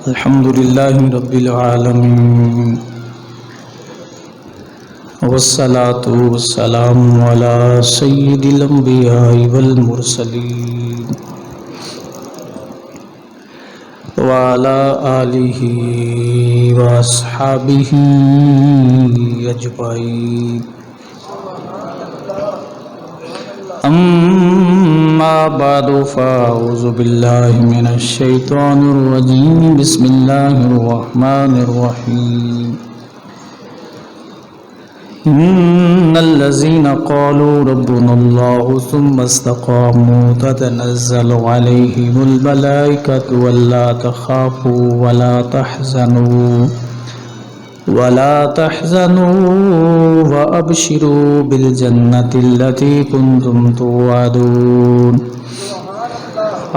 الحمد لله رب العالمين والصلاة والسلام على سيد الأنبياء والمرسلين وعلى آله وأصحابه أجمعين أما بعد فأعوذ بالله من الشيطان الرجيم بسم الله الرحمن الرحيم إن الذين قالوا ربنا الله ثم استقاموا تتنزل عليهم الملائكة ولا تخافوا ولا تحزنوا وأبشروا بالجنة التي كنتم توعدون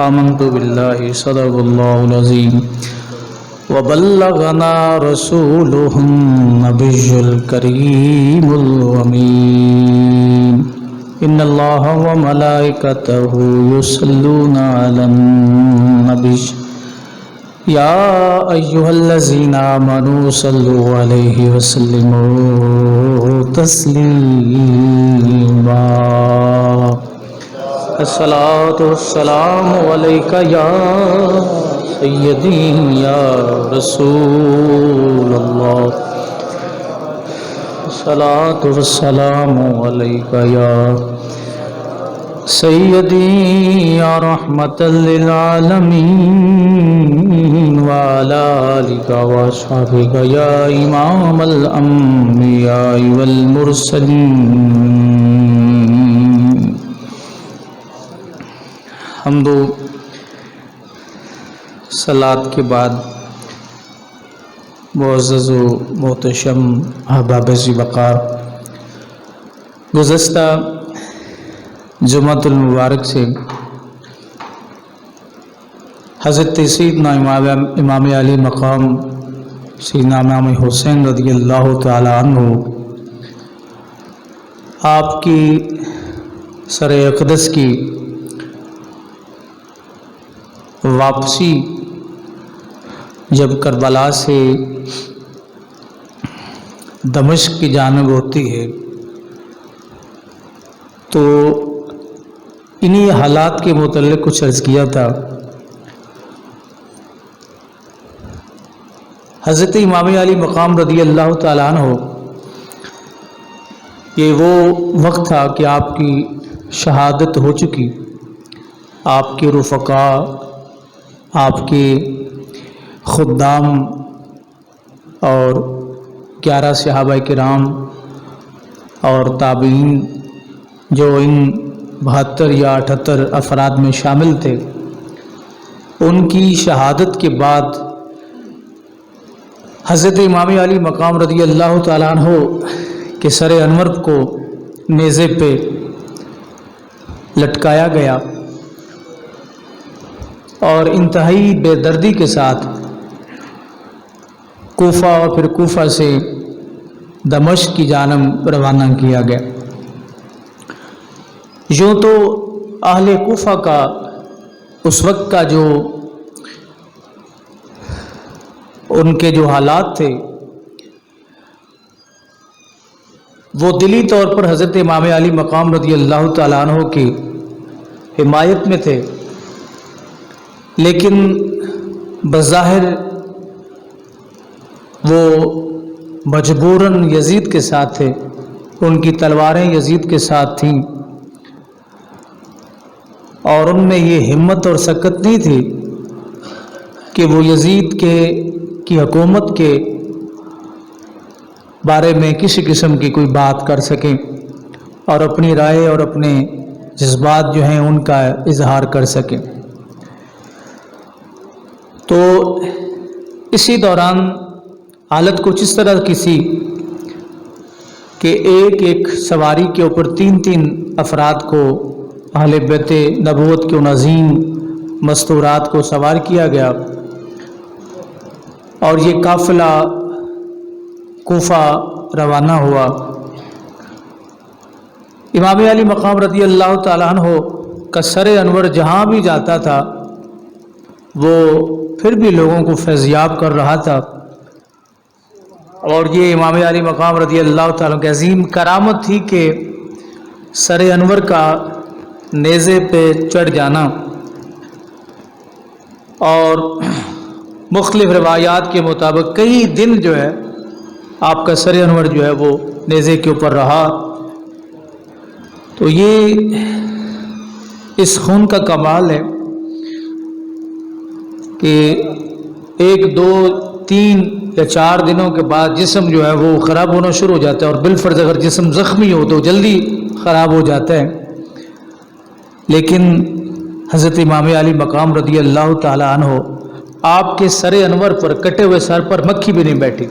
آمنت بالله صدق الله العظيم وبلغنا رسوله النبي الكريم الأمين إن الله وملائكته يصلون على النبي يا أيها الذين آمنوا صلوا عليه وسلموا تسليما الصلاة والسلام عليك يا سيدي يا رسول الله الصلاة والسلام عليك يا سيدي يا رحمة للعالمين وعلى آلك وأصحابك يا إمام الأنبياء والمرسلين حمد و صلاة کے بعد معزز و محتشم احباب ذی وقار، گزشتہ جمعۃ المبارک سے حضرت سیدنا امام علی مقام سیدنا امام حسین رضی اللہ تعالی عنہ آپ کی سر اقدس کی واپسی جب کربلا سے دمشق کی جانب ہوتی ہے تو انہی حالات کے متعلق کچھ عرض کیا تھا۔ حضرت امام علی مقام رضی اللہ تعالیٰ عنہ یہ وہ وقت تھا کہ آپ کی شہادت ہو چکی، آپ کے رفقا، آپ کے خدام اور 11 صحابہ کرام اور تابعین جو ان 72 یا 78 افراد میں شامل تھے، ان کی شہادت کے بعد حضرت امام علی مقام رضی اللہ تعالیٰ عنہ کے سر انور کو نیزے پہ لٹکایا گیا اور انتہائی بے دردی کے ساتھ کوفہ اور پھر کوفہ سے دمشق کی جانب روانہ کیا گیا۔ یوں تو اہل کوفہ کا اس وقت کا جو ان کے جو حالات تھے وہ دلی طور پر حضرت امام علی مقام رضی اللہ تعالیٰ عنہ کی حمایت میں تھے، لیکن بظاہر وہ مجبوراً یزید کے ساتھ تھے، ان کی تلواریں یزید کے ساتھ تھیں اور ان میں یہ ہمت اور سکت نہیں تھی کہ وہ یزید کی حکومت کے بارے میں کسی قسم کی کوئی بات کر سکیں اور اپنی رائے اور اپنے جذبات جو ہیں ان کا اظہار کر سکیں۔ تو اسی دوران حالت کچھ اس طرح کی تھی کہ ایک ایک سواری کے اوپر 3 افراد کو اہل بیت نبوت کے ان عظیم مستورات کو سوار کیا گیا اور یہ قافلہ کوفہ روانہ ہوا۔ امام علی مقام رضی اللہ تعالیٰ عنہ کا سر انور جہاں بھی جاتا تھا وہ پھر بھی لوگوں کو فیضیاب کر رہا تھا، اور یہ امام علی مقام رضی اللہ تعالیٰ کی عظیم کرامت تھی کہ سر انور کا نیزے پہ چڑھ جانا، اور مختلف روایات کے مطابق کئی دن جو ہے آپ کا سر انور جو ہے وہ نیزے کے اوپر رہا۔ تو یہ اس خون کا کمال ہے کہ 1 2 3 یا 4 دنوں کے بعد جسم جو ہے وہ خراب ہونا شروع ہو جاتا ہے، اور بالفرض اگر جسم زخمی ہو تو جلدی خراب ہو جاتا ہے، لیکن حضرت امام علی مقام رضی اللہ تعالی عنہ آپ کے سر انور پر، کٹے ہوئے سر پر مکھی بھی نہیں بیٹھی،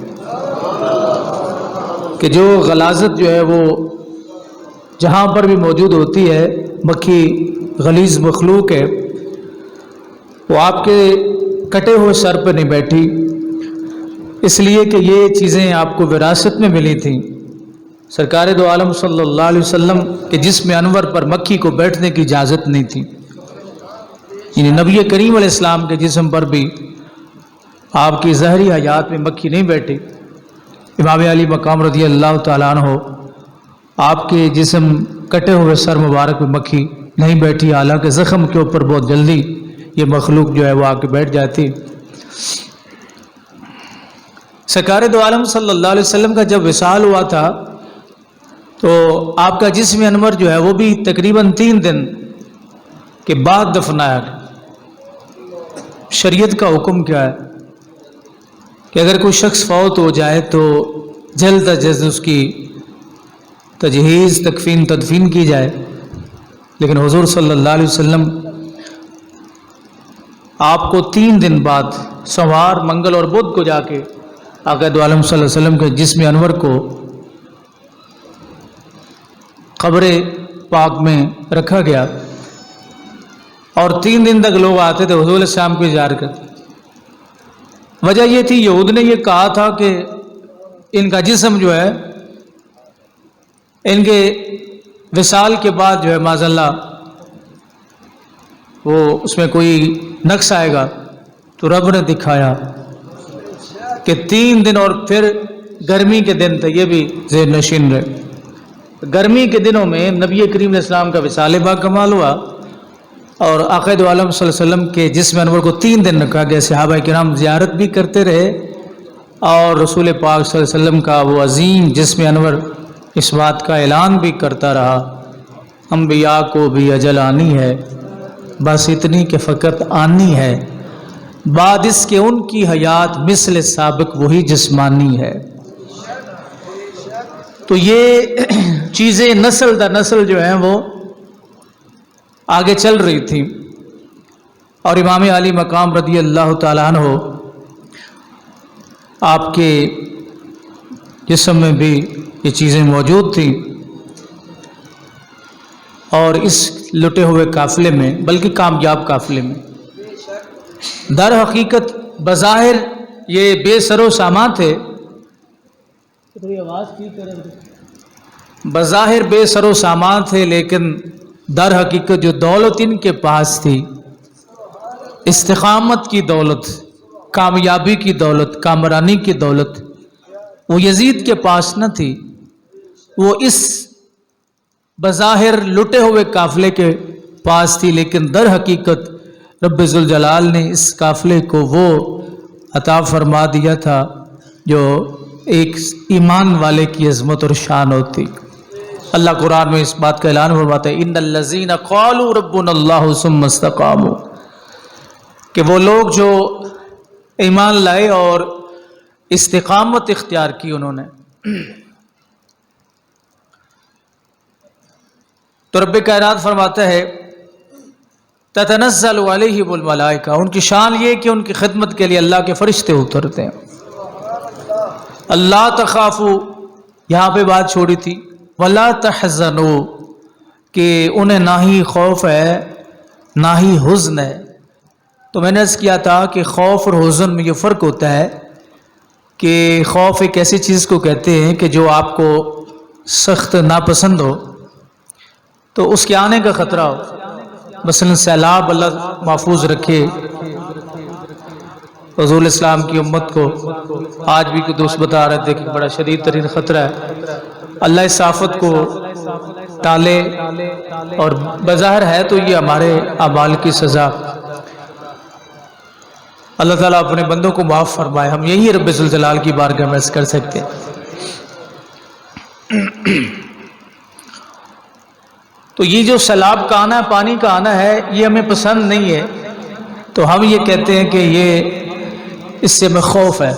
کہ جو غلاظت جو ہے وہ جہاں پر بھی موجود ہوتی ہے، مکھی غلیظ مخلوق ہے، وہ آپ کے کٹے ہوئے سر پہ نہیں بیٹھی، اس لیے کہ یہ چیزیں آپ کو وراثت میں ملی تھیں۔ سرکار دو عالم صلی اللہ علیہ وسلم کے جسم انور پر مکھی کو بیٹھنے کی اجازت نہیں تھی، یعنی نبی کریم علیہ السلام کے جسم پر بھی آپ کی ظاہری حیات میں مکھی نہیں بیٹھی۔ امام علی مقام رضی اللہ تعالیٰ عنہ آپ کے جسم کٹے ہوئے سر مبارک میں مکھی نہیں بیٹھی، حالانکہ زخم کے اوپر بہت جلدی یہ مخلوق جو ہے وہ آ کے بیٹھ جاتی۔ سرکار دو عالم صلی اللہ علیہ وسلم کا جب وصال ہوا تھا تو آپ کا جسم انور جو ہے وہ بھی تقریباً 3 دن کے بعد دفنایا گیا۔ شریعت کا حکم کیا ہے کہ اگر کوئی شخص فوت ہو جائے تو جلد از جلد اس کی تجہیز، تکفین، تدفین کی جائے، لیکن حضور صلی اللہ علیہ وسلم آپ کو 3 دن بعد سوار، منگل اور بدھ کو جا کے آقا دو عالم صلی اللہ علیہ وسلم کے جسم انور کو قبر پاک میں رکھا گیا، اور 3 دن تک لوگ آتے تھے حضور علیہ السلام کو زیارت کرتے۔ وجہ یہ تھی، یہود نے یہ کہا تھا کہ ان کا جسم جو ہے ان کے وصال کے بعد جو ہے معاذ اللہ وہ اس میں کوئی نقص آئے گا، تو رب نے دکھایا کہ 3 دن، اور پھر گرمی کے دن تھے، یہ بھی ذہن نشین رہے۔ گرمی کے دنوں میں نبی کریم علیہ السلام کا وصال با کمال ہوا، اور آقا دو عالم صلی اللہ علیہ وسلم کے جسم انور کو 3 دن رکھا گیا۔ صحابہ کرام زیارت بھی کرتے رہے، اور رسول پاک صلی اللہ علیہ وسلم کا وہ عظیم جسم انور اس بات کا اعلان بھی کرتا رہا، انبیاء کو بھی اجل آنی ہے، بس اتنی کہ فقط آنی ہے، بعد اس کے ان کی حیات مثل سابق وہی جسمانی ہے۔ تو یہ چیزیں نسل در نسل جو ہیں وہ آگے چل رہی تھی، اور امام علی مقام رضی اللہ تعالیٰ عنہ آپ کے جسم میں بھی یہ چیزیں موجود تھیں، اور اس لٹے ہوئے قافلے میں، بلکہ کامیاب قافلے میں، در حقیقت بظاہر یہ بے سر و سامان تھے، بظاہر بے سر و سامان تھے، لیکن در حقیقت جو دولت ان کے پاس تھی، استقامت کی دولت، کامیابی کی دولت، کامرانی کی دولت، وہ یزید کے پاس نہ تھی، وہ اس بظاہر لٹے ہوئے قافلے کے پاس تھی، لیکن در حقیقت رب ذوالجلال نے اس قافلے کو وہ عطا فرما دیا تھا جو ایک ایمان والے کی عظمت اور شان ہوتی۔ اللہ قرآن میں اس بات کا اعلان فرماتا ہے، ان الذین قالوا ربنا اللہ ثم استقاموا، کہ وہ لوگ جو ایمان لائے اور استقامت اختیار کی انہوں نے، تو رب کائنات فرماتا ہے تتنزل علیہم الملائکہ، ان کی شان یہ کہ ان کی خدمت کے لیے اللہ کے فرشتے اترتے ہیں۔ اللہ تخافوا، یہاں پہ بات چھوڑی تھی، ولا تحزنوا، کہ انہیں نہ ہی خوف ہے نہ ہی حزن ہے۔ تو میں نے عرض کیا تھا کہ خوف اور حزن میں یہ فرق ہوتا ہے کہ خوف ایک ایسی چیز کو کہتے ہیں کہ جو آپ کو سخت ناپسند ہو، تو اس کے آنے کا خطرہ ہو، مثلا سیلاب اللہ محفوظ رکھے، حضور اسلام کی امت کو آج بھی کوئی دوست بتا رہے تھے کہ بڑا شدید ترین خطرہ ہے، اللہ اس آفت کو ٹالے، اور بظاہر ہے تو یہ ہمارے اعمال کی سزا۔ اللہ تعالیٰ اپنے بندوں کو معاف فرمائے، ہم یہی رب ذوالجلال کی بارگاہ میں عرض کر سکتے ہیں۔ تو یہ جو سیلاب کا آنا ہے، پانی کا آنا ہے، یہ ہمیں پسند نہیں ہے، تو ہم یہ کہتے ہیں کہ یہ اس سے ہمیں خوف ہے۔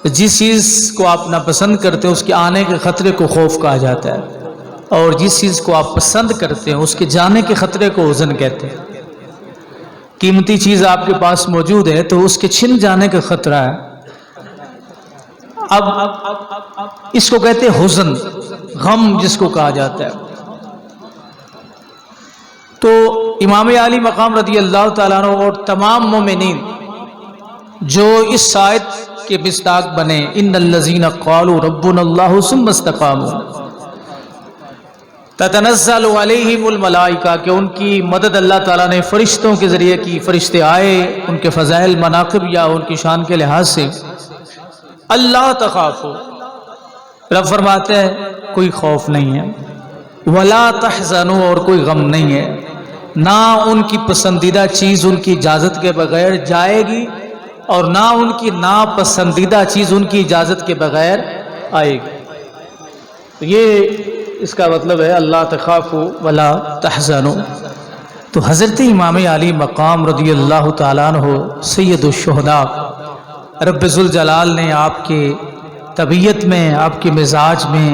جس چیز کو آپ ناپسند کرتے ہیں اس کے آنے کے خطرے کو خوف کہا جاتا ہے، اور جس چیز کو آپ پسند کرتے ہیں اس کے جانے کے خطرے کو حزن کہتے ہیں۔ قیمتی چیز آپ کے پاس موجود ہے تو اس کے چھن جانے کا خطرہ ہے، اب اس کو کہتے ہیں حزن، غم جس کو کہا جاتا ہے۔ تو امام عالی مقام رضی اللہ تعالیٰ عنہ اور تمام مومنین جو اس آیت کے مصداق بنے، ان الذین قالوا ربنا اللہ ثم استقاموا تتنزل علیہم الملائکہ، کہ ان کی مدد اللہ تعالیٰ نے فرشتوں کے ذریعے کی، فرشتے آئے ان کے فضائل مناقب یا ان کی شان کے لحاظ سے۔ اللہ تخافوا، رب فرماتے ہیں کوئی خوف نہیں ہے، ولا تحزنوا، اور کوئی غم نہیں ہے، نہ ان کی پسندیدہ چیز ان کی اجازت کے بغیر جائے گی اور نہ ان کی ناپسندیدہ چیز ان کی اجازت کے بغیر آئے گی۔ تو یہ اس کا مطلب ہے اللہ تخافوا ولا تحزنوا۔ تو حضرت امام علی مقام رضی اللہ تعالیٰ عنہ سید الشہداء، رب ذوالجلال نے آپ کے طبیعت میں، آپ کے مزاج میں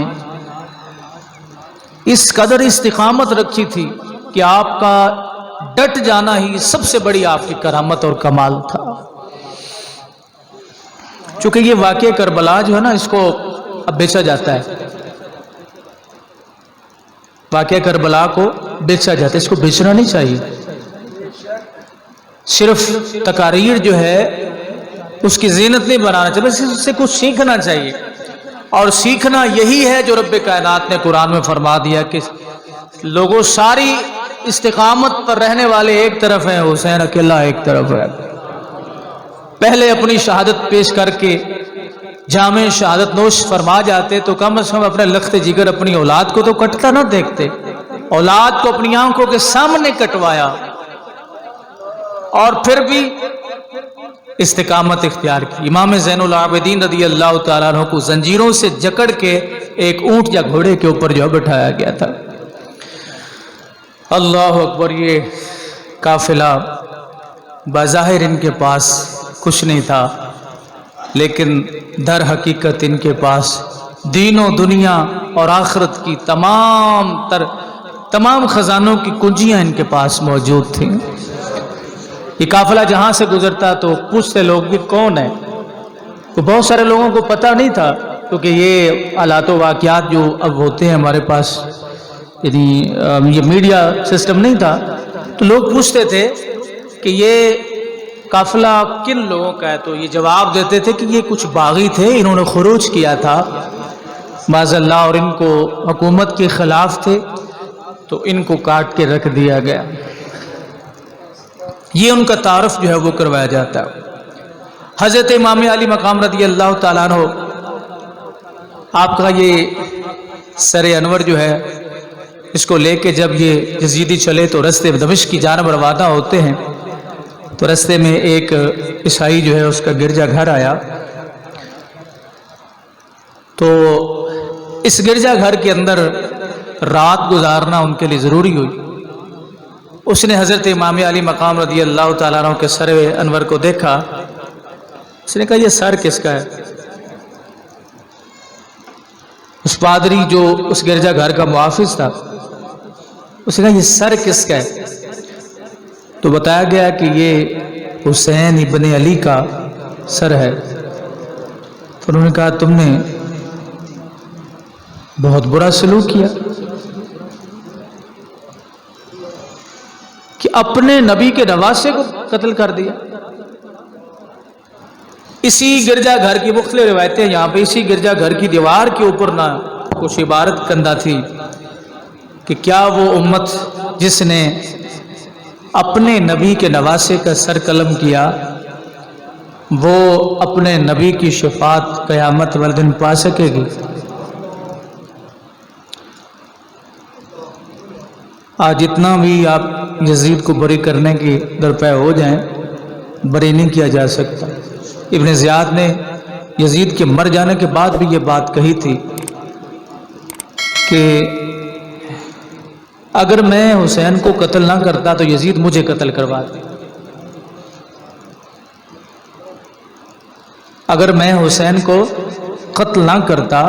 اس قدر استقامت رکھی تھی کہ آپ کا ڈٹ جانا ہی سب سے بڑی آپ کی کرامت اور کمال تھا۔ چونکہ یہ واقعہ کربلا جو ہے نا، اس کو اب بیچا جاتا ہے، واقعہ کربلا کو بیچا جاتا ہے، اس کو بیچنا نہیں چاہیے۔ صرف تقاریر جو ہے اس کی زینت نہیں بنانا چاہیے، اس سے کچھ سیکھنا چاہیے، اور سیکھنا یہی ہے جو رب کائنات نے قرآن میں فرما دیا کہ لوگوں ساری استقامت پر رہنے والے ایک طرف ہیں، حسین اکیلا ایک طرف ہے۔ پہلے اپنی شہادت پیش کر کے جامع شہادت نوش فرما جاتے تو کم از کم اپنے لخت جگر اپنی اولاد کو تو کٹتا نہ دیکھتے، اولاد کو اپنی آنکھوں کے سامنے کٹوایا، اور پھر بھی استقامت اختیار کی۔ امام زین العابدین رضی اللہ تعالیٰ عنہ کو زنجیروں سے جکڑ کے ایک اونٹ یا گھوڑے کے اوپر جو بٹھایا گیا تھا۔ اللہ اکبر، یہ قافلہ بظاہر ان کے پاس کچھ نہیں تھا، لیکن در حقیقت ان کے پاس دین و دنیا اور آخرت کی تمام خزانوں کی کنجیاں ان کے پاس موجود تھیں۔ یہ قافلہ جہاں سے گزرتا تو پوچھتے لوگ یہ کون ہے، تو بہت سارے لوگوں کو پتہ نہیں تھا، کیونکہ یہ آلات و واقعات جو اب ہوتے ہیں ہمارے پاس، یعنی یہ میڈیا سسٹم نہیں تھا، تو لوگ پوچھتے تھے کہ یہ قافلہ کن لوگوں کا ہے، تو یہ جواب دیتے تھے کہ یہ کچھ باغی تھے، انہوں نے خروج کیا تھا معاذ اللہ، اور ان کو حکومت کے خلاف تھے تو ان کو کاٹ کے رکھ دیا گیا۔ یہ ان کا تعارف جو ہے وہ کروایا جاتا ہے۔ حضرت امام علی مقام رضی اللہ تعالیٰ عنہ، آپ کا یہ سر انور جو ہے، اس کو لے کے جب یہ یزیدی چلے تو رستے دمشق کی جانب روانہ ہوتے ہیں، تو رستے میں ایک عیسائی جو ہے اس کا گرجا گھر آیا، تو اس گرجا گھر کے اندر رات گزارنا ان کے لیے ضروری ہوئی۔ اس نے حضرت امام علی مقام رضی اللہ تعالیٰ عنہ کے سر انور کو دیکھا، اس نے کہا یہ سر کس کا ہے؟ اس پادری جو اس گرجا گھر کا محافظ تھا، اس نے کہا یہ سر کس کا ہے؟ تو بتایا گیا کہ یہ حسین ابن علی کا سر ہے۔ تو انہوں نے کہا تم نے بہت برا سلوک کیا کہ اپنے نبی کے نواسے کو قتل کر دیا۔ اسی گرجا گھر کی مختلف روایتیں یہاں پہ اسی گرجا گھر کی دیوار کے اوپر نہ کچھ عبارت کندہ تھی کہ کیا وہ امت جس نے اپنے نبی کے نواسے کا سر قلم کیا وہ اپنے نبی کی شفاعت قیامت والے دن پا سکے گی؟ آج جتنا بھی آپ یزید کو بری کرنے کی درپے ہو جائیں، بری نہیں کیا جا سکتا۔ ابن زیاد نے یزید کے مر جانے کے بعد بھی یہ بات کہی تھی کہ اگر میں حسین کو قتل نہ کرتا تو یزید مجھے قتل کرواتا، اگر میں حسین کو قتل نہ کرتا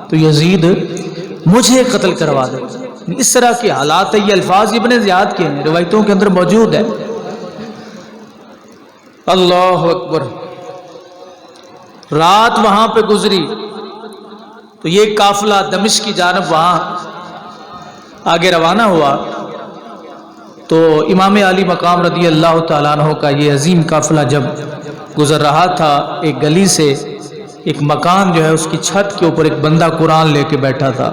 تو یزید مجھے قتل کروا دے۔ اس طرح کے حالات ہے، یہ الفاظ ابن زیاد کے ہیں، روایتوں کے اندر موجود ہے۔ اللہ اکبر۔ رات وہاں پہ گزری تو یہ قافلہ دمشق کی جانب وہاں آگے روانہ ہوا، تو امام علی مقام رضی اللہ تعالیٰ عنہ کا یہ عظیم قافلہ جب گزر رہا تھا، ایک گلی سے ایک مکان جو ہے اس کی چھت کے اوپر ایک بندہ قرآن لے کے بیٹھا تھا،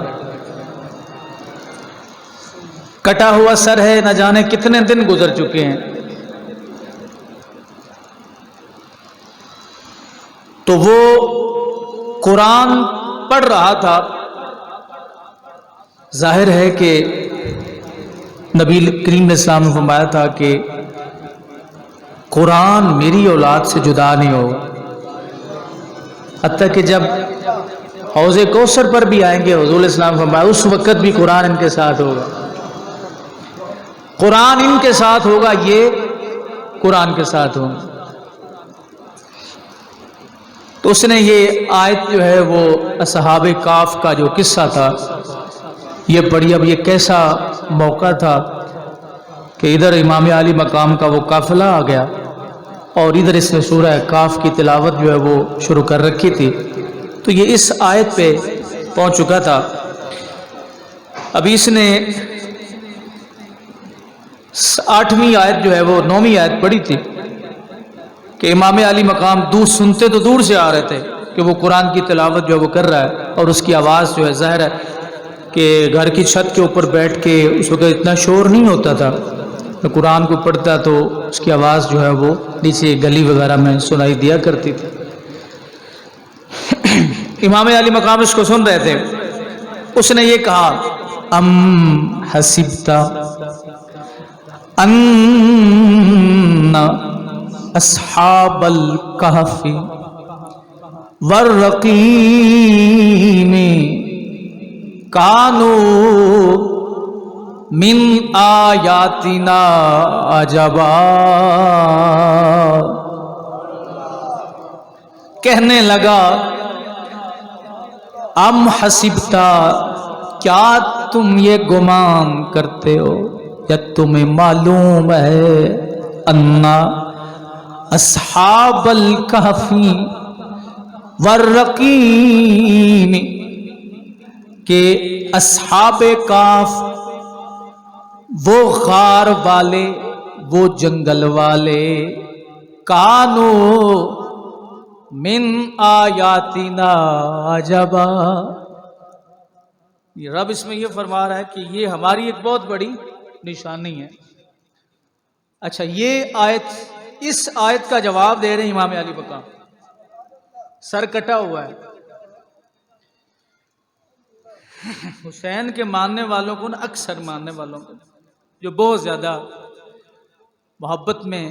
کٹا ہوا سر ہے، نہ جانے کتنے دن گزر چکے ہیں۔ تو وہ قرآن پڑھ رہا تھا۔ ظاہر ہے کہ نبی کریم نے السلام نے فرمایا تھا کہ قرآن میری اولاد سے جدا نہیں ہوگا، حتیٰ کہ جب حوض کوثر پر بھی آئیں گے حضور السلام نے فرمایا اس وقت بھی قرآن ان کے ساتھ ہوگا، قرآن ان کے ساتھ ہوگا، یہ قرآن کے ساتھ ہوگا۔ تو اس نے یہ آیت جو ہے وہ اصحاب کاف کا جو قصہ تھا یہ پڑھی۔ اب یہ کیسا موقع تھا کہ ادھر امام علی مقام کا وہ قافلہ آ گیا اور ادھر اس نے سورہ کاف کی تلاوت جو ہے وہ شروع کر رکھی تھی، تو یہ اس آیت پہ پہنچ چکا تھا۔ ابھی اس نے 8ویں آیت جو ہے وہ 9ویں آیت پڑھی تھی کہ امام علی مقام دور سنتے تو دور سے آ رہے تھے کہ وہ قرآن کی تلاوت جو ہے وہ کر رہا ہے، اور اس کی آواز جو ہے ظاہر ہے کہ گھر کی چھت کے اوپر بیٹھ کے اس وقت اتنا شور نہیں ہوتا تھا، قرآن کو پڑھتا تو اس کی آواز جو ہے وہ نیچے گلی وغیرہ میں سنائی دیا کرتی تھی۔ امام علی مقام اس کو سن رہے تھے، اس نے یہ کہا ام حسبت ان اصحاب الکہف والرقیم کانوا من آیاتنا عجبا، کہنے لگا ام حسبتا، کیا تم یہ گمان کرتے ہو یا تمہیں معلوم ہے انا اصحاب الکہف والرقیم، کہ اصحاب کاف وہ غار والے، وہ جنگل والے، کانو من آیاتنا عجبا، یہ رب اس میں یہ فرما رہا ہے کہ یہ ہماری ایک بہت بڑی نشانی ہے۔ اچھا، یہ آیت، اس آیت کا جواب دے رہے ہیں امام علی مقام، سر کٹا ہوا ہے۔ حسین کے ماننے والوں کو، اکثر ماننے والوں کو جو بہت زیادہ محبت میں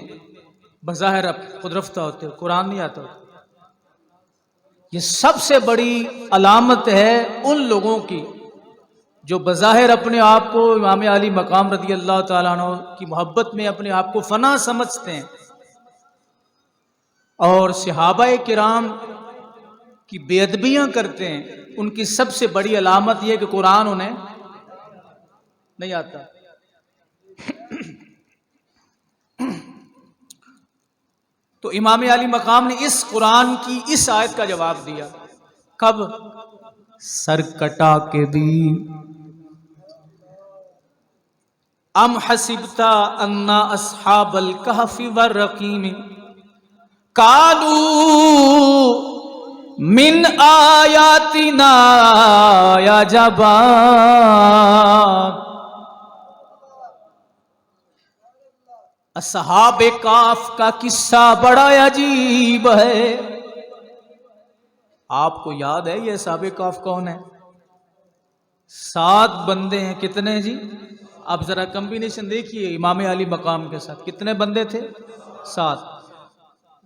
بظاہر خود رفتہ ہوتے ہیں، قرآن نہیں آتا ہوتا، یہ سب سے بڑی علامت ہے ان لوگوں کی جو بظاہر اپنے آپ کو امام علی مقام رضی اللہ تعالیٰ عنہ کی محبت میں اپنے آپ کو فنا سمجھتے ہیں، اور صحابہ کرام کی بے ادبیاں کرتے ہیں۔ ان کی سب سے بڑی علامت یہ کہ قرآن انہیں نہیں آتا۔ تو امام علی مقام نے اس قرآن کی اس آیت کا جواب دیا، کب؟ سر کٹا کے بھی۔ ام حسبت ان اصحاب الکہف والرقیم قالوا من آیاتنا عجبا، اصحاب کہف کا قصہ بڑا عجیب ہے. آپ کو یاد ہے یہ اصحاب کہف کون ہے؟ 7 بندے ہیں. کتنے جی؟ آپ ذرا کمبینیشن دیکھیے امام علی مقام کے ساتھ. کتنے بندے تھے؟ 7.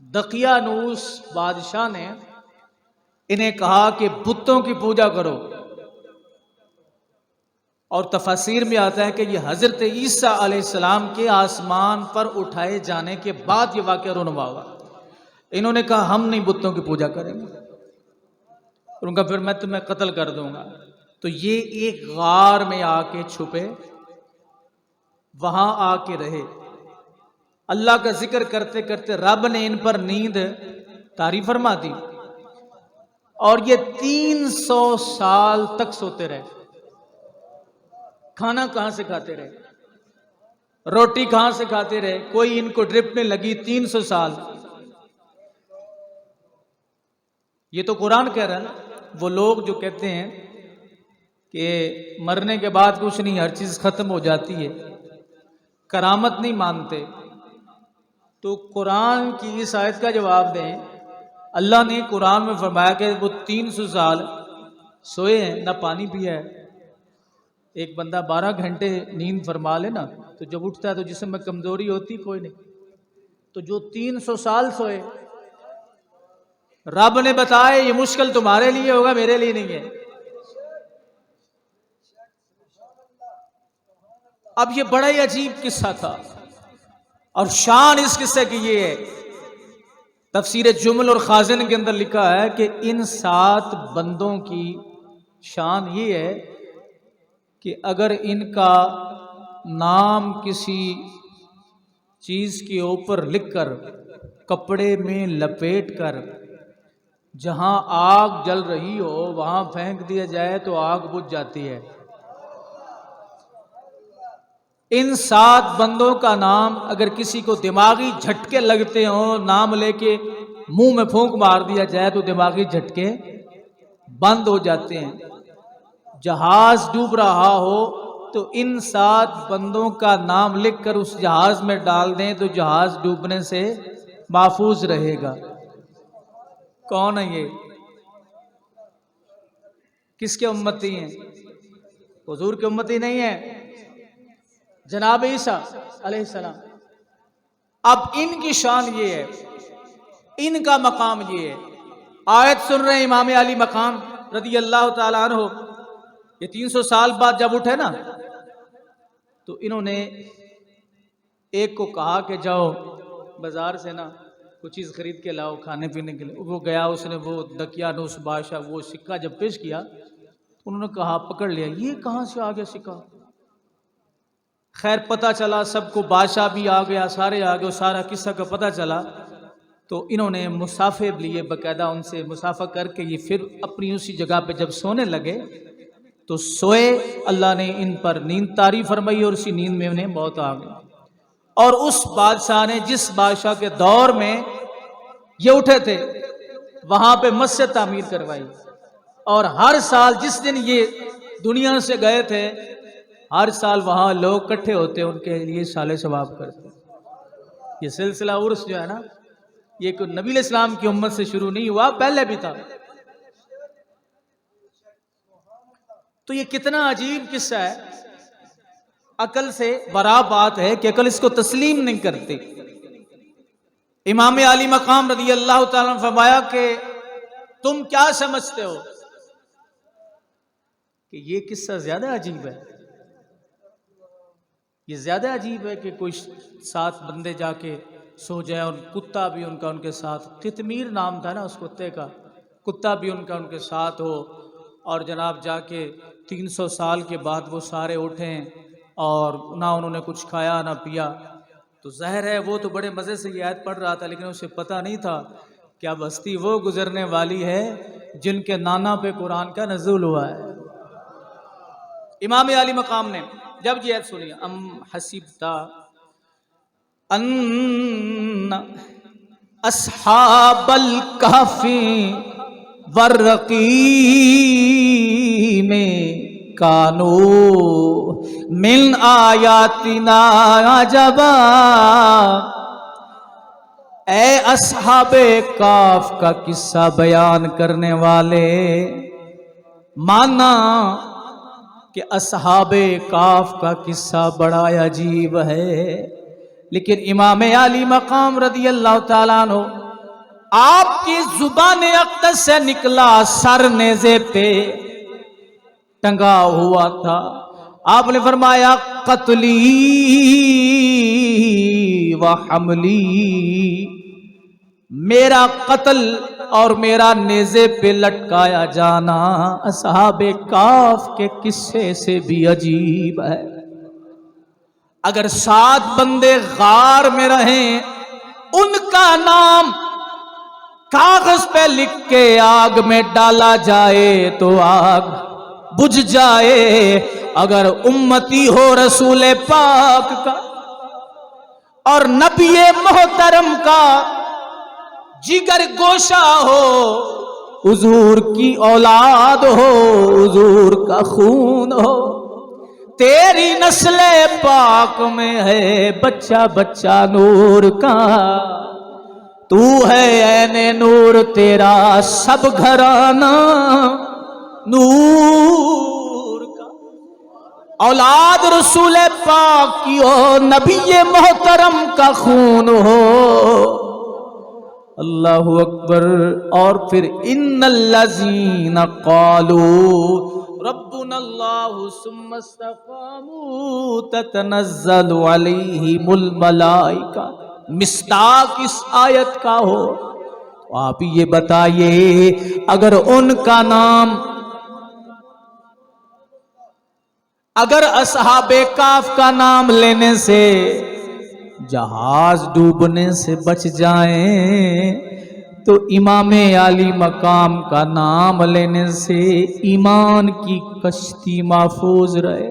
دقیانوس بادشاہ نے انہیں کہا کہ بتوں کی پوجا کرو، اور تفاسیر میں آتا ہے کہ یہ حضرت عیسیٰ علیہ السلام کے آسمان پر اٹھائے جانے کے بعد یہ واقعہ رونما ہوا. انہوں نے کہا ہم نہیں بتوں کی پوجا کریں گے. ان کا پھر میں تمہیں قتل کر دوں گا. تو یہ ایک غار میں آ کے چھپے، وہاں آ کے رہے. اللہ کا ذکر کرتے کرتے رب نے ان پر نیند طاری فرما دی، اور یہ 300 سال تک سوتے رہے. کھانا کہاں سے کھاتے رہے؟ روٹی کہاں سے کھاتے رہے؟ کوئی ان کو ڈرپ میں لگی 300 سال. یہ تو قرآن کہہ رہا ہے نا. وہ لوگ جو کہتے ہیں کہ مرنے کے بعد کچھ نہیں، ہر چیز ختم ہو جاتی ہے، کرامت نہیں مانتے، تو قرآن کی اس آیت کا جواب دیں. اللہ نے قرآن میں فرمایا کہ وہ 300 سال سوئے ہیں، نہ پانی پیا ہے. ایک بندہ 12 گھنٹے نیند فرما لے نا، تو جب اٹھتا ہے تو جسم میں کمزوری ہوتی کوئی نہیں. تو جو 300 سال سوئے، رب نے بتایا یہ مشکل تمہارے لیے ہوگا، میرے لیے نہیں ہے. اب یہ بڑا ہی عجیب قصہ تھا، اور شان اس قصے کی یہ ہے. تفسیر جمل اور خازن کے اندر لکھا ہے کہ ان 7 بندوں کی شان یہ ہے کہ اگر ان کا نام کسی چیز کے اوپر لکھ کر کپڑے میں لپیٹ کر جہاں آگ جل رہی ہو وہاں پھینک دیا جائے تو آگ بجھ جاتی ہے. ان 7 بندوں کا نام اگر کسی کو دماغی جھٹکے لگتے ہوں، نام لے کے منہ میں پھونک مار دیا جائے تو دماغی جھٹکے بند ہو جاتے ہیں. جہاز ڈوب رہا ہو تو ان 7 بندوں کا نام لکھ کر اس جہاز میں ڈال دیں تو جہاز ڈوبنے سے محفوظ رہے گا. کون ہے یہ؟ کس کے امتی ہیں؟ حضور کے امتی نہیں ہیں، جناب عیسیٰ علیہ السلام. اب ان کی شان یہ ہے، ان کا مقام یہ ہے. آیت سن رہے ہیں امام علی مقام رضی اللہ تعالیٰ عنہ. یہ 300 سال بعد جب اٹھے نا تو انہوں نے ایک کو کہا کہ جاؤ بازار سے نا کچھ چیز خرید کے لاؤ کھانے پینے کے لیے. وہ گیا، اس نے وہ دقیانوس بادشاہ وہ سکہ جب پیش کیا انہوں نے کہا پکڑ لیا یہ کہاں سے آ گیا سکہ. خیر پتہ چلا سب کو، بادشاہ بھی آ گیا، سارے آ گئے، سارا قصہ کا پتہ چلا. تو انہوں نے مسافے لیے، باقاعدہ ان سے مسافہ کر کے یہ پھر اپنی اسی جگہ پہ جب سونے لگے تو سوئے. اللہ نے ان پر نیند طاری فرمائی اور اسی نیند میں انہیں موت آ گئی. اور اس بادشاہ نے جس بادشاہ کے دور میں یہ اٹھے تھے وہاں پہ مسجد تعمیر کروائی، اور ہر سال جس دن یہ دنیا سے گئے تھے ہر سال وہاں لوگ اکٹھے ہوتے ان کے لیے سال ثواب کرتے. یہ سلسلہ عرس جو ہے نا یہ کوئی نبی علیہ السلام کی امت سے شروع نہیں ہوا، پہلے بھی تھا. تو یہ کتنا عجیب قصہ ہے، عقل سے برا بات ہے کہ عقل اس کو تسلیم نہیں کرتی. امام علی مقام رضی اللہ تعالیٰ نے فرمایا کہ تم کیا سمجھتے ہو کہ یہ قصہ زیادہ عجیب ہے. یہ زیادہ عجیب ہے کہ کوئی 7 بندے جا کے سو جائیں اور کتا بھی ان کا ان کے ساتھ، قطمیر نام تھا نا اس کتے کا، کتا بھی ان کا ان کے ساتھ ہو، اور جناب جا کے 300 سال کے بعد وہ سارے اٹھیں اور نہ انہوں نے کچھ کھایا نہ پیا. تو ظاہر ہے وہ تو بڑے مزے سے یہ آیت پڑھ رہا تھا، لیکن اسے پتہ نہیں تھا کہ اب ہستی وہ گزرنے والی ہے جن کے نانا پہ قرآن کا نزول ہوا ہے. امام علی مقام نے جب یہ آیت سنی ام حسبتا ان اصحاب الکہف والرقیم کانوا من آیاتنا عجبا، اے اصحاب کاف کا قصہ بیان کرنے والے، مانا کہ اصحاب کاف کا قصہ بڑا عجیب ہے، لیکن امام علی مقام رضی اللہ تعالیٰ عنہ آپ کی زبان اقدس سے نکلا سر نیزے پہ ٹنگا ہوا تھا، آپ نے فرمایا قتلی و حملی، میرا قتل اور میرا نیزے پہ لٹکایا جانا اصحاب کاف کے قصے سے بھی عجیب ہے۔ اگر 7 بندے غار میں رہیں، ان کا نام کاغذ پہ لکھ کے آگ میں ڈالا جائے تو آگ بجھ جائے، اگر امتی ہو رسول پاک کا اور نبی محترم کا جگر گوشہ ہو، حضور کی اولاد ہو، حضور کا خون ہو، تیری نسل پاک میں ہے بچہ بچہ نور کا، تو ہے عین نور، تیرا سب گھرانہ نور کا، اولاد رسول پاک کی ہو، نبی محترم کا خون ہو، اللہ اکبر۔ اور پھر ان الذین قالوا ربنا اللہ ثم استقاموا تتنزل علیہم الملائکہ، مصداق اس آیت کا ہو تو آپ یہ بتائیے، اگر ان کا نام، اگر اصحاب کاف کا نام لینے سے جہاز ڈوبنے سے بچ جائیں تو امام علی مقام کا نام لینے سے ایمان کی کشتی محفوظ رہے۔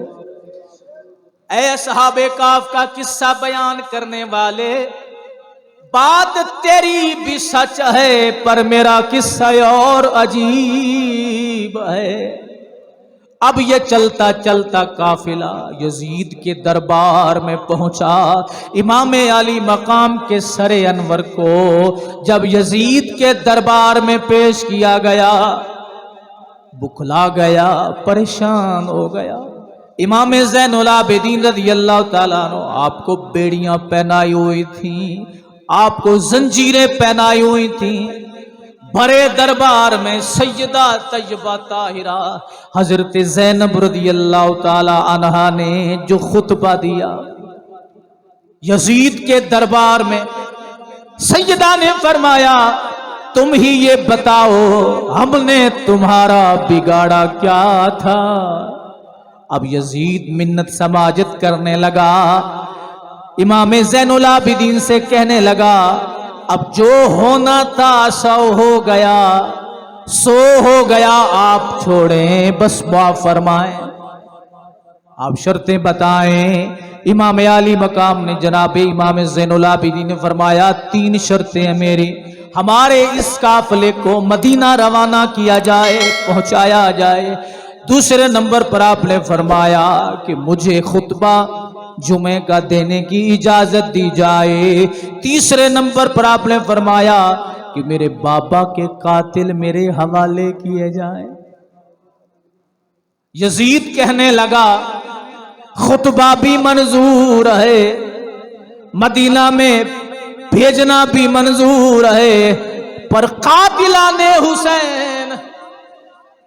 اے اصحاب کاف کا قصہ بیان کرنے والے، بات تیری بھی سچ ہے پر میرا قصہ اور عجیب ہے۔ اب یہ چلتا چلتا قافلہ یزید کے دربار میں پہنچا۔ امام علی مقام کے سر انور کو جب یزید کے دربار میں پیش کیا گیا، بکھلا گیا، پریشان ہو گیا۔ امام زین العابدین رضی اللہ تعالیٰ عنہ آپ کو بیڑیاں پہنائی ہوئی تھیں، آپ کو زنجیریں پہنائی ہوئی تھیں۔ بڑے دربار میں سیدہ طیبہ طاہرہ حضرت زینب رضی اللہ تعالی عنہا نے جو خطبہ دیا یزید کے دربار میں، سیدہ نے فرمایا تم ہی یہ بتاؤ ہم نے تمہارا بگاڑا کیا تھا۔ اب یزید منت سماجت کرنے لگا، امام زین العابدین سے کہنے لگا اب جو ہونا تھا سو ہو گیا، سو ہو گیا، آپ چھوڑیں، بس معاف فرمائیں، آپ شرطیں بتائیں۔ امام علی مقام نے جناب امام زین العابدین نے فرمایا 3 شرطیں ہیں میری، ہمارے اس قافلے کو مدینہ روانہ کیا جائے، پہنچایا جائے۔ دوسرے نمبر پر آپ نے فرمایا کہ مجھے خطبہ جمعے کا دینے کی اجازت دی جائے۔ تیسرے نمبر پر آپ نے فرمایا کہ میرے بابا کے قاتل میرے حوالے کیے جائیں۔ یزید کہنے لگا خطبہ بھی منظور ہے، مدینہ میں بھیجنا بھی منظور ہے، پر قاتلان حسین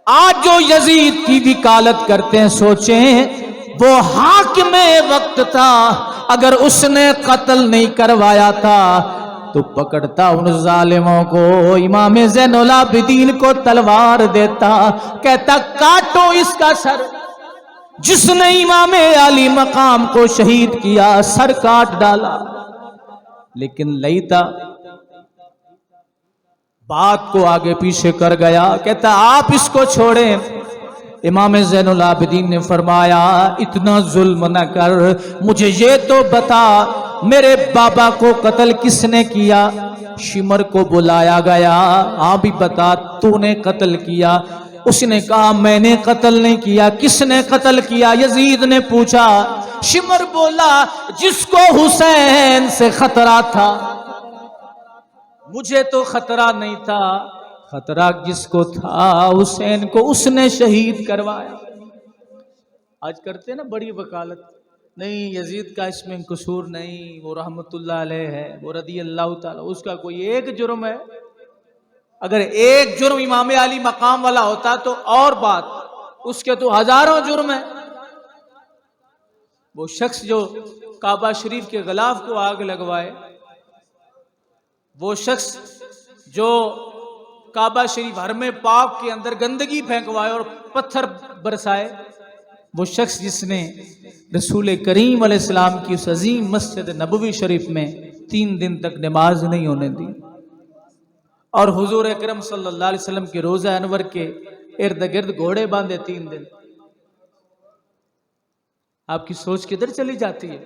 آج جو یزید کی وکالت کرتے ہیں، سوچیں وہ حاکم وقت تھا، اگر اس نے قتل نہیں کروایا تھا تو پکڑتا ان ظالموں کو، امام زین العابدین کو تلوار دیتا، کہتا کاٹو اس کا سر، جس نے امام علی مقام کو شہید کیا سر کاٹ ڈالا۔ لیکن لیتا بات کو آگے پیچھے کر گیا، کہتا آپ اس کو چھوڑیں۔ امام زین العابدین نے فرمایا اتنا ظلم نہ کر، مجھے یہ تو بتا میرے بابا کو قتل کس نے کیا؟ شمر کو بلایا گیا، ہاں بھی بتا تو نے قتل کیا؟ اس نے کہا میں نے قتل نہیں کیا. کس نے قتل کیا؟ یزید نے پوچھا. شمر بولا جس کو حسین سے خطرہ تھا. مجھے تو خطرہ نہیں تھا، خطرہ جس کو تھا حسین کو، اس نے شہید کروایا. آج کرتے ہیں نا بڑی وکالت، نہیں یزید کا اس میں قصور نہیں، وہ رحمت اللہ علیہ ہے، وہ رضی اللہ تعالی، اس کا کوئی ایک جرم ہے. اگر ایک جرم امام علی مقام والا ہوتا تو اور بات، اس کے تو ہزاروں جرم ہیں. وہ شخص جو کعبہ شریف کے غلاف کو آگ لگوائے، وہ شخص جو کعبہ شریف حرم پاک کے اندر گندگی پھینکوائے اور پتھر برسائے، وہ شخص جس نے رسول کریم علیہ السلام کی اس عظیم مسجد نبوی شریف میں 3 دن تک نماز نہیں ہونے دی، اور حضور اکرم صلی اللہ علیہ وسلم کے روزہ انور کے ارد گرد گھوڑے باندھے 3 دن. آپ کی سوچ کدھر چلی جاتی ہے؟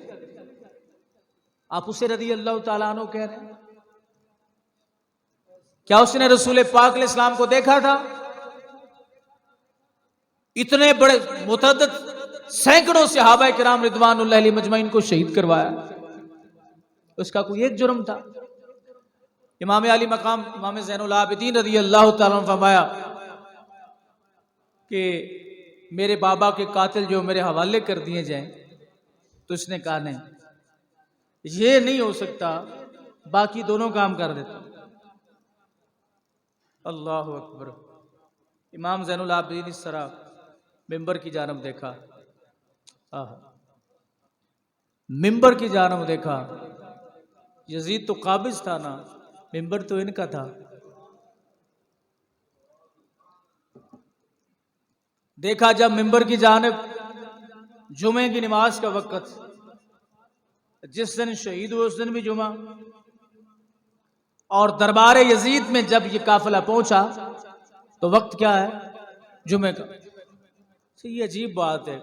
آپ اسے رضی اللہ تعالیٰ عنہ کہہ رہے ہیں؟ کیا اس نے رسول پاک علیہ السلام کو دیکھا تھا؟ اتنے بڑے متعدد سینکڑوں صحابہ کرام رضوان اللہ علیہ مجمعین کو شہید کروایا، اس کا کوئی ایک جرم تھا؟ امام علی مقام امام زین العابدین رضی اللہ تعالیٰ عنہ فرمایا کہ میرے بابا کے قاتل جو میرے حوالے کر دیے جائیں، تو اس نے کہا نہیں، یہ نہیں ہو سکتا، باقی دونوں کام کر دیتا. اللہ اکبر. امام زین العابدین اس طرح ممبر کی جانب دیکھا، ممبر کی جانب دیکھا. یزید تو قابض تھا نا، ممبر تو ان کا تھا. دیکھا جب ممبر کی جانب، جمعے کی نماز کا وقت، جس دن شہید ہوئے اس دن بھی جمعہ، اور دربار یزید میں جب یہ قافلہ پہنچا تو وقت کیا ہے؟ جمعے کا. یہ عجیب بات ہے،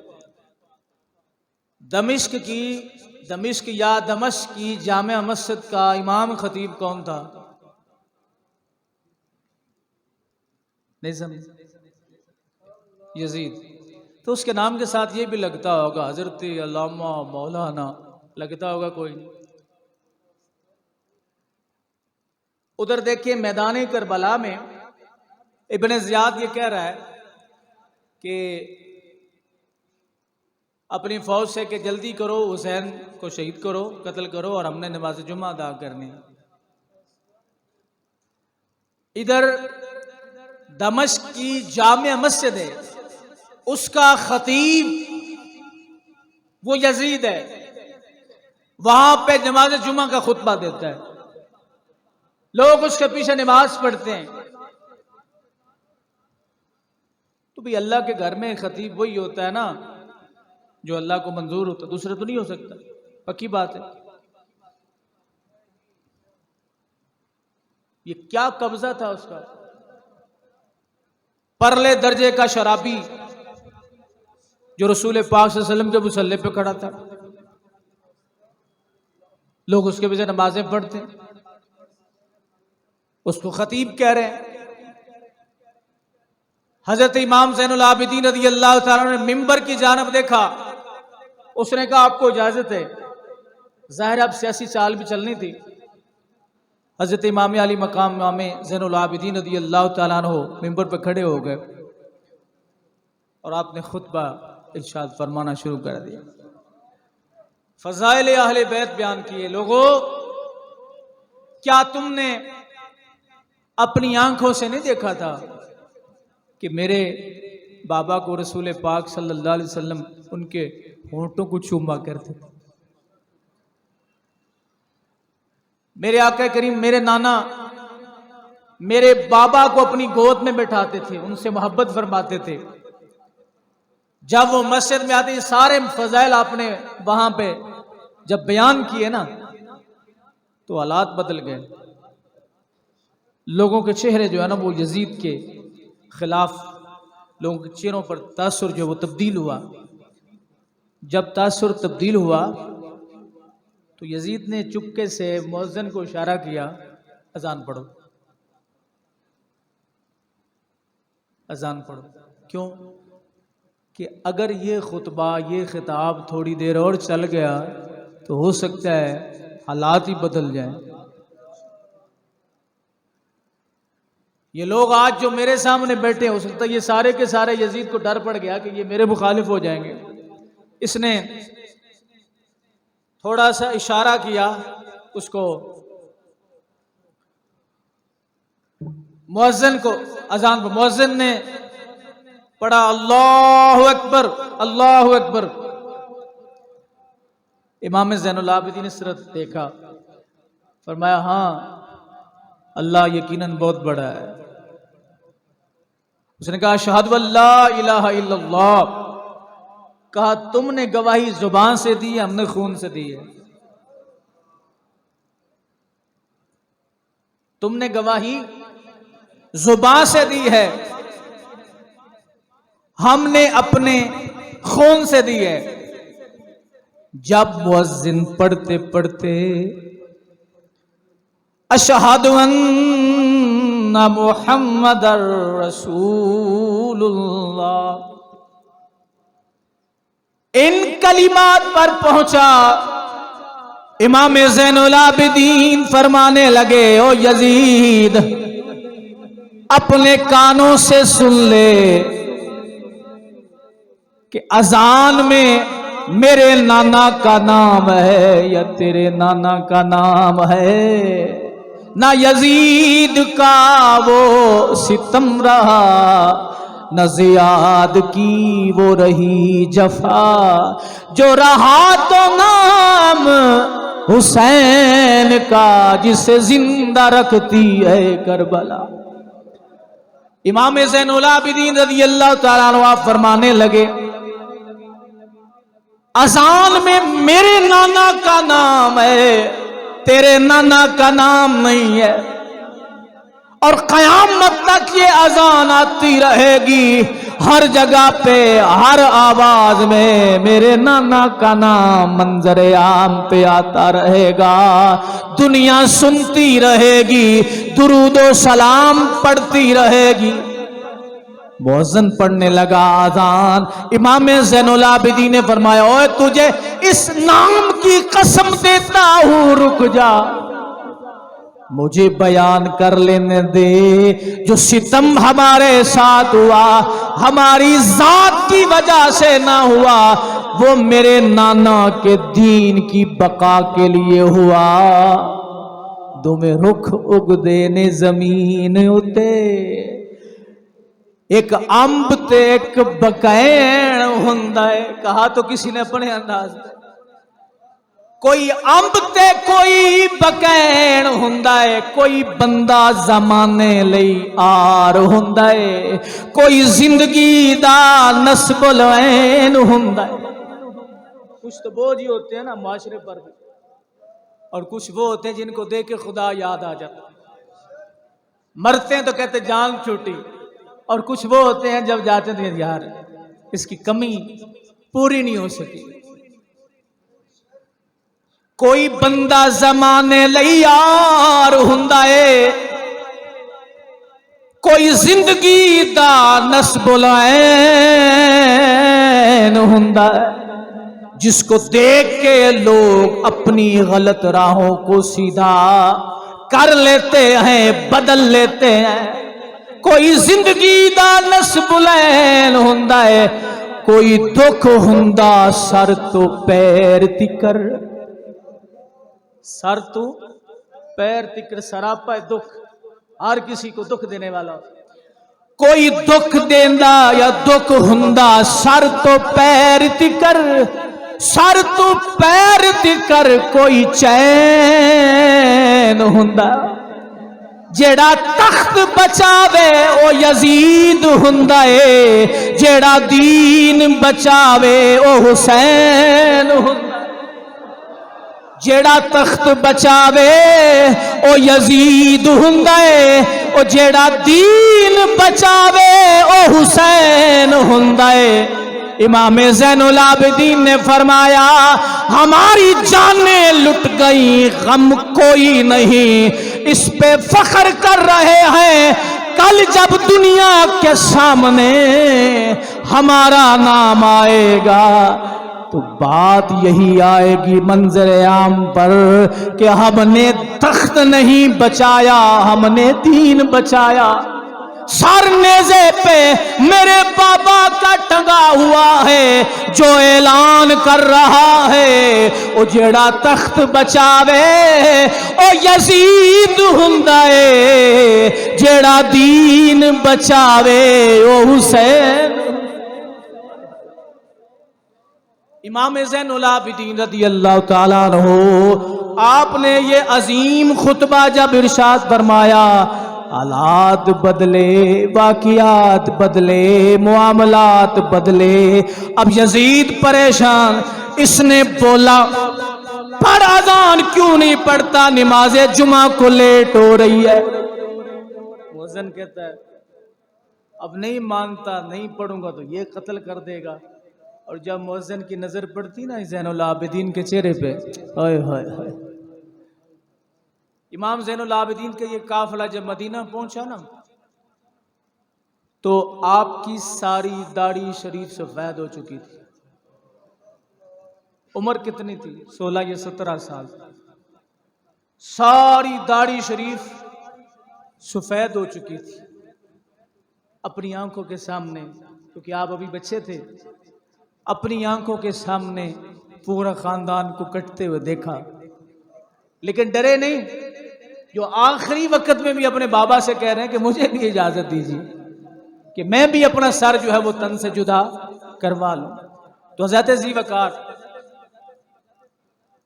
دمشق یا دمشق کی جامع مسجد کا امام خطیب کون تھا؟ نہیں سمجھ؟ یزید. تو اس کے نام کے ساتھ یہ بھی لگتا ہوگا حضرت علامہ مولانا، لگتا ہوگا کوئی نہیں. ادھر دیکھیں میدان کربلا میں ابن زیاد یہ کہہ رہا ہے کہ اپنی فوج سے کہ جلدی کرو، حسین کو شہید کرو، قتل کرو، اور ہم نے نماز جمعہ ادا کرنی. ادھر دمشق کی جامع مسجد ہے، اس کا خطیب وہ یزید ہے، وہاں پہ نماز جمعہ کا خطبہ دیتا ہے، لوگ اس کے پیچھے نماز پڑھتے ہیں. تو بھی اللہ کے گھر میں خطیب وہی ہوتا ہے نا جو اللہ کو منظور ہوتا، دوسرا تو نہیں ہو سکتا، پکی بات ہے. یہ کیا قبضہ تھا اس کا، پرلے درجے کا شرابی جو رسول پاک صلی اللہ علیہ وسلم کے مصلی پہ کھڑا تھا، لوگ اس کے پیچھے نمازیں پڑھتے ہیں، اس کو خطیب کہہ رہے ہیں. حضرت امام زین العابدین رضی اللہ تعالیٰ نے ممبر کی جانب دیکھا، اس نے کہا آپ کو اجازت ہے. ظاہر اب سیاسی چال بھی چلنی تھی. حضرت امام علی مقام امام زین العابدین رضی اللہ تعالیٰ عنہ ممبر پہ کھڑے ہو گئے اور آپ نے خطبہ ارشاد فرمانا شروع کر دیا. فضائل اہل بیت بیان کیے. لوگوں، کیا تم نے اپنی آنکھوں سے نہیں دیکھا تھا کہ میرے بابا کو رسول پاک صلی اللہ علیہ وسلم ان کے ہونٹوں کو چوما کرتے، میرے آقا کریم، میرے نانا، میرے بابا کو اپنی گود میں بٹھاتے تھے، ان سے محبت فرماتے تھے. جب وہ مسجد میں آتے، سارے فضائل آپ نے وہاں پہ جب بیان کیے نا تو حالات بدل گئے. لوگوں کے چہرے جو ہے نا وہ یزید کے خلاف، لوگوں کے چہروں پر تاثر جو وہ تبدیل ہوا. جب تاثر تبدیل ہوا تو یزید نے چپکے سے مؤذن کو اشارہ کیا، اذان پڑھو. اذان پڑھو. کیوں؟ کہ اگر یہ خطبہ یہ خطاب تھوڑی دیر اور چل گیا تو ہو سکتا ہے حالات ہی بدل جائیں. یہ لوگ آج جو میرے سامنے بیٹھے ہیں ہو سکتا ہے یہ سارے کے سارے یزید کو ڈر پڑ گیا کہ یہ میرے مخالف ہو جائیں گے. اس نے تھوڑا سا اشارہ کیا اس کو مؤذن کو اذان کو. مؤذن نے پڑھا اللہ اکبر اللہ اکبر. امام زین العابدین نے صرف دیکھا, فرمایا ہاں اللہ یقیناً بہت بڑا ہے. اس نے کہا اشہد ان لا الہ الا اللہ. کہا تم نے گواہی زبان سے دی ہے, ہم نے خون سے دی ہے. تم نے گواہی زبان سے دی ہے, ہم نے اپنے خون سے دی ہے. جب مؤذن پڑھتے پڑھتے اشہد ان محمد رسول اللہ ان کلمات پر پہنچا, امام زین العابدین فرمانے لگے او یزید اپنے کانوں سے سن لے کہ اذان میں میرے نانا کا نام ہے یا تیرے نانا کا نام ہے. نہ یزید کا وہ ستم رہا نہ زیاد کی وہ رہی جفا, جو رہا تو نام حسین کا جسے زندہ رکھتی ہے کربلا. امام زین العابدین رضی اللہ تعالیٰ عنہ فرمانے لگے اذان میں میرے نانا کا نام ہے, تیرے نانا کا نام نہیں ہے, اور قیامت تک یہ اذان آتی رہے گی. ہر جگہ پہ ہر آواز میں میرے نانا کا نام منظر عام پہ آتا رہے گا. دنیا سنتی رہے گی, درود و سلام پڑھتی رہے گی. مؤذن پڑھنے لگا اذان. امام زین العابدین نے فرمایا اوے تجھے اس نام کی قسم دیتا ہوں رک جا, مجھے بیان کر لینے دے. جو ستم ہمارے ساتھ ہوا ہماری ذات کی وجہ سے نہ ہوا, وہ میرے نانا کے دین کی بقا کے لیے ہوا. دومیں رخ اگ دینے زمین اتے, ایک امب تے ایک بکین ہوندا ہے. کہا تو کسی نے اپنے انداز میں, کوئی امب تے کوئی بکین ہوندا ہے, کوئی بندہ زمانے لئی آر ہوندا ہے, کوئی زندگی دا نسب العین ہوندا ہے. کچھ تو بوجھ ہی ہوتے ہیں نا معاشرے پر بھی, اور کچھ وہ ہوتے ہیں جن کو دیکھ کے خدا یاد آ جاتا. مرتے ہیں تو کہتے جان چھوٹی, اور کچھ وہ ہوتے ہیں جب جاتے ہیں یار اس کی کمی پوری نہیں ہو سکی. کوئی بندہ زمانے لئی یار ہوندا ہے, کوئی زندگی دا نسب العین ہوندا ہے, جس کو دیکھ کے لوگ اپنی غلط راہوں کو سیدھا کر لیتے ہیں, بدل لیتے ہیں. کوئی زندگی دا نسب العین ہوندا ہے, کوئی دکھ ہوندا سر تو پیر تکر, سر تو پیر تکر سراپا ہے دکھ, ہر کسی کو دکھ دینے والا. کوئی دکھ دیندا یا دکھ ہوندا سر تو پیر تکر, سر تو پیر تکر کوئی چین ہوندا. جیڑا تخت بچاوے او یزید ہوندا ہے, جیڑا دین بچاوے او حسین ہوندا. جیڑا تخت بچاوے او یزید ہوندا ہے, او جیڑا دین بچاوے او حسین ہوندا ہے. امام زین العابدین نے فرمایا ہماری جانیں لٹ گئی غم کوئی نہیں, اس پہ فخر کر رہے ہیں. کل جب دنیا کے سامنے ہمارا نام آئے گا تو بات یہی آئے گی منظر عام پر کہ ہم نے تخت نہیں بچایا، ہم نے دین بچایا۔ سر نیزے پہ میرے بابا کا ٹنگا ہوا ہے جو اعلان کر رہا ہے او جیڑا تخت بچاوے او یزید ہوندا ہے، جیڑا دین بچاوے او حسین۔ امام زین العابدین رضی اللہ تعالیٰ عنہ آپ نے یہ عظیم خطبہ جب ارشاد فرمایا، حالات بدلے، واقعات بدلے، معاملات بدلے، اب یزید پریشان، اس نے بولا پڑھ اذان کیوں نہیں پڑھتا، نماز جمعہ کو لیٹ ہو رہی ہے۔ مؤذن کہتا ہے اب نہیں مانتا، نہیں پڑھوں گا تو یہ قتل کر دے گا۔ اور جب مؤذن کی نظر پڑتی نا زین العابدین کے چہرے پہ، ہائے ہائے ہائے، امام زین العابدین کا یہ قافلہ جب مدینہ پہنچا نا تو آپ کی ساری داڑھی شریف سفید ہو چکی تھی۔ عمر کتنی تھی؟ 16 یا 17 سال۔ ساری داڑھی شریف سفید ہو چکی تھی۔ اپنی آنکھوں کے سامنے، کیونکہ آپ ابھی بچے تھے، اپنی آنکھوں کے سامنے پورا خاندان کو کٹتے ہوئے دیکھا، لیکن ڈرے نہیں، جو آخری وقت میں بھی اپنے بابا سے کہہ رہے ہیں کہ مجھے بھی اجازت دیجیے کہ میں بھی اپنا سر جو ہے وہ تن سے جدا کروا لوں۔ تو حضرت ذی وقار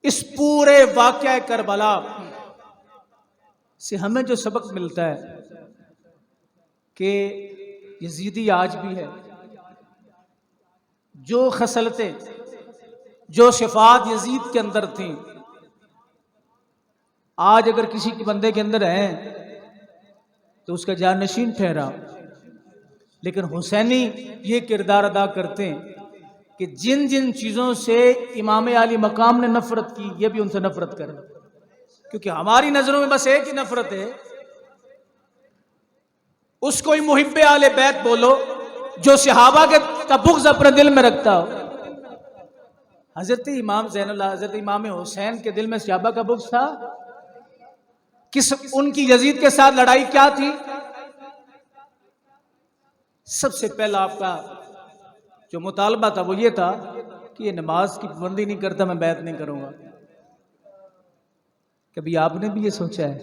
اس پورے واقعہ کربلا سے ہمیں جو سبق ملتا ہے کہ یزیدی آج بھی ہے، جو خصلتیں، جو صفات یزید کے اندر تھیں آج اگر کسی کے بندے کے اندر ہیں تو اس کا جانشین ٹھہرا، لیکن حسینی یہ کردار ادا کرتے ہیں کہ جن جن چیزوں سے امام علی مقام نے نفرت کی یہ بھی ان سے نفرت کرے، کیونکہ ہماری نظروں میں بس ایک ہی نفرت ہے، اس کو ہی محب آل بیت بولو جو صحابہ کا بغض اپنے دل میں رکھتا ہو۔ حضرت امام زین اللہ، حضرت امام حسین کے دل میں صحابہ کا بغض تھا؟ ان کی یزید کے ساتھ لڑائی کیا تھی؟ سب سے پہلا آپ کا جو مطالبہ تھا وہ یہ تھا کہ یہ نماز کی پابندی نہیں کرتا میں بیعت نہیں کروں گا۔ کبھی آپ نے بھی یہ سوچا ہے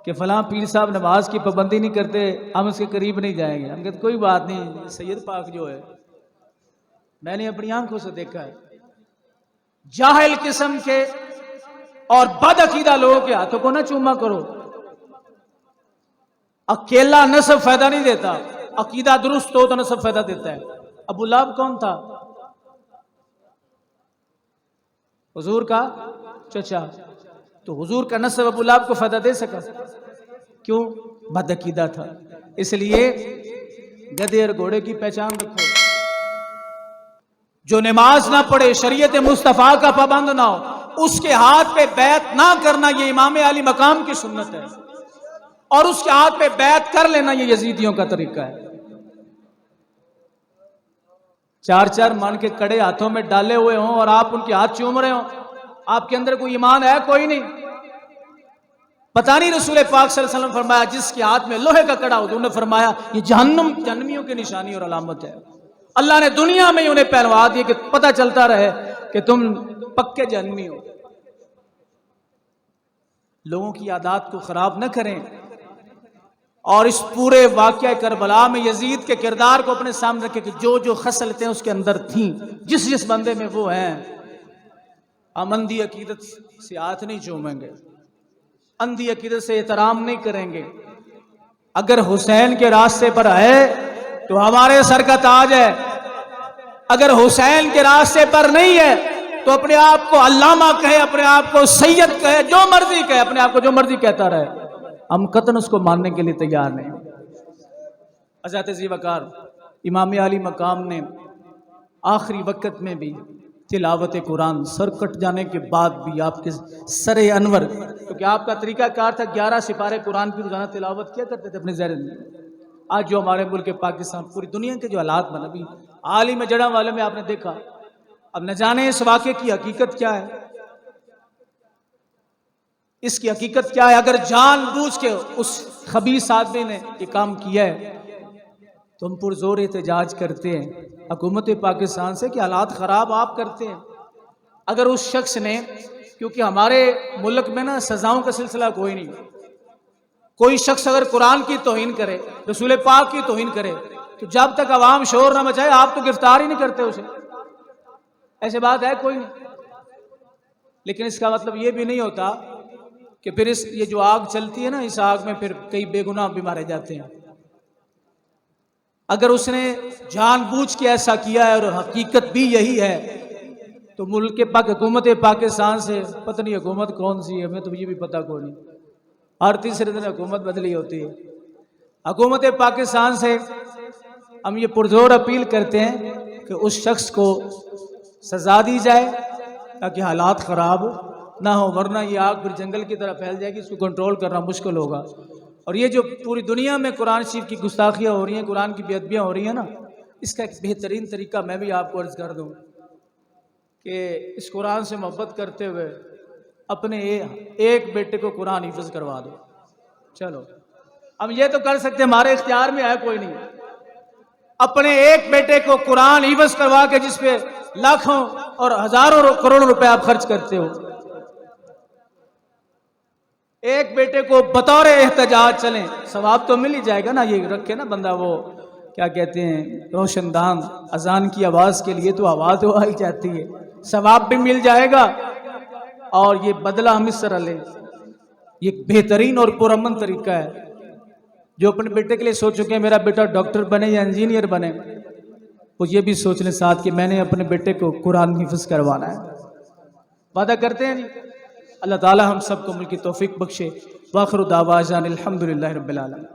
کہ فلاں پیر صاحب نماز کی پابندی نہیں کرتے، ہم اس کے قریب نہیں جائیں گے؟ ہم کہتے کوئی بات نہیں، سید پاک جو ہے میں نے اپنی آنکھوں سے دیکھا ہے، جاہل قسم کے اور بد عقیدہ لوگوں کے ہاتھوں کو نہ چوما کرو۔ اکیلا نسب فائدہ نہیں دیتا، عقیدہ درست ہو تو نسب فائدہ دیتا ہے۔ ابو لہب کون تھا؟ حضور کا چچا، تو حضور کا نسب ابو لہب کو فائدہ دے سکا؟ کیوں؟ بد عقیدہ تھا۔ اس لیے گدھے اور گھوڑے کی پہچان رکھو، جو نماز نہ پڑھے، شریعت مصطفیٰ کا پابند نہ ہو، اس کے ہاتھ پہ بیعت نہ کرنا یہ امام علی مقام کی سنت ہے، اور اس کے ہاتھ پہ بیعت کر لینا یہ یزیدیوں کا طریقہ ہے۔ 4 من کے کڑے ہاتھوں میں ڈالے ہوئے ہوں اور آپ ان کے ہاتھ چوم رہے ہوں، آپ کے اندر کوئی ایمان ہے؟ کوئی نہیں۔ پتہ نہیں رسول پاک صلی اللہ علیہ وسلم فرمایا جس کے ہاتھ میں لوہے کا کڑا ہو، انہوں نے فرمایا یہ جہنمیوں کی نشانی اور علامت ہے۔ اللہ نے دنیا میں انہیں پہنوا دی کہ پتہ چلتا رہے کہ تم پکے جہنمی ہو۔ لوگوں کی عادات کو خراب نہ کریں، اور اس پورے واقعہ کربلا میں یزید کے کردار کو اپنے سامنے رکھیں کہ جو جو خصلتیں اس کے اندر تھیں، جس بندے میں وہ ہیں، ہم اندھی عقیدت سے ہاتھ نہیں چومیں گے، اندھی عقیدت سے احترام نہیں کریں گے۔ اگر حسین کے راستے پر ہے تو ہمارے سر کا تاج ہے، اگر حسین کے راستے پر نہیں ہے تو اپنے آپ کو علامہ کہے، اپنے آپ کو سید کہے، جو مرضی کہے، اپنے آپ کو جو مرضی کہتا رہے، ہم قطعاً اس کو ماننے کے لیے تیار نہیں۔ حضرت ذی وقار امام علی مقام نے آخری وقت میں بھی تلاوت قرآن سر کٹ جانے کے بعد بھی آپ کے سر انور، کیونکہ آپ کا طریقہ کار تھا 11 سپارے قرآن کی روزانہ تلاوت کیا کرتے تھے اپنے ذہن میں۔ آج جو ہمارے ملک پاکستان، پوری دنیا کے جو حالات بنا بھی حال ہی میں جڑاں والے میں آپ نے دیکھا، اب نہ جانے اس واقعے کی حقیقت کیا ہے، اس کی حقیقت کیا ہے۔ اگر جان بوجھ کے اس خبیث آدمی نے یہ کام کیا ہے تو ہم پرزور احتجاج کرتے ہیں حکومت پاکستان سے کہ حالات خراب آپ کرتے ہیں۔ اگر اس شخص نے، کیونکہ ہمارے ملک میں نا سزاؤں کا سلسلہ کوئی نہیں، کوئی شخص اگر قرآن کی توہین کرے، رسول پاک کی توہین کرے، تو جب تک عوام شور نہ مچائے آپ تو گرفتار ہی نہیں کرتے اسے، ایسے بات ہے کوئی نہیں۔ لیکن اس کا مطلب یہ بھی نہیں ہوتا کہ پھر یہ جو آگ چلتی ہے نا، اس آگ میں پھر کئی بے گناہ بھی مارے جاتے ہیں۔ اگر اس نے جان بوجھ کے ایسا کیا ہے اور حقیقت بھی یہی ہے تو ملک حکومت پاکستان سے، پتہ نہیں حکومت کون سی ہے، ہمیں تو یہ بھی پتہ کوئی نہیں، ہر تیسرے دن حکومت بدلی ہوتی ہے۔ حکومت پاکستان سے ہم یہ پرزور اپیل کرتے ہیں کہ اس شخص کو سزا دی جائے تاکہ حالات خراب نہ ہو، ورنہ یہ آگ پھر جنگل کی طرح پھیل جائے گی، اس کو کنٹرول کرنا مشکل ہوگا۔ اور یہ جو پوری دنیا میں قرآن شریف کی گستاخیاں ہو رہی ہیں، قرآن کی بے ادبیاں ہو رہی ہیں نا، اس کا ایک بہترین طریقہ میں بھی آپ کو عرض کر دوں کہ اس قرآن سے محبت کرتے ہوئے اپنے ایک بیٹے کو قرآن حفظ کروا دو۔ چلو ہم یہ تو کر سکتے، ہمارے اختیار میں ہے کوئی نہیں، اپنے ایک بیٹے کو قرآن حفظ کروا کے جس پہ لاکھوں اور ہزاروں کروڑوں روپے آپ خرچ کرتے ہو، ایک بیٹے کو بطور احتجاج چلیں، ثواب تو مل ہی جائے گا نا۔ یہ رکھے نا بندہ وہ کیا کہتے ہیں روشن دان، اذان کی آواز کے لیے تو آواز ہو ہی جاتی ہے، ثواب بھی مل جائے گا اور یہ بدلہ ہم اس طرح لیں۔ یہ بہترین اور پرامن طریقہ ہے۔ جو اپنے بیٹے کے لیے سوچ چکے ہیں میرا بیٹا ڈاکٹر بنے یا انجینئر بنے، وہ یہ بھی سوچ لیں ساتھ کہ میں نے اپنے بیٹے کو قرآن حفظ کروانا ہے۔ وعدہ کرتے ہیں نہیں؟ اللہ تعالی ہم سب کو ملک کی توفیق بخشے۔ وآخر دعوانا الحمدللہ رب العالمین۔